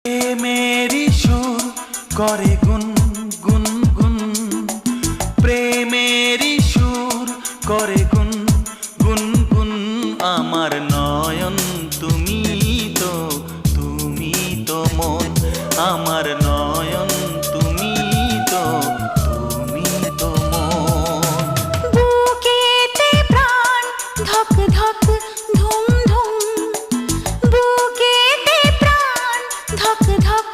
প্রেমেরই সুর করে গুন গুন গুন, প্রেমেরই সুর করে গুন গুন গুন। আমার নয়ন তুমি তো মন, আমার নয়ন তুমি তো মন। বুকেতে প্রাণ ধক ধক ধুম ধুম, বুকেতে প্রাণ ধক ধক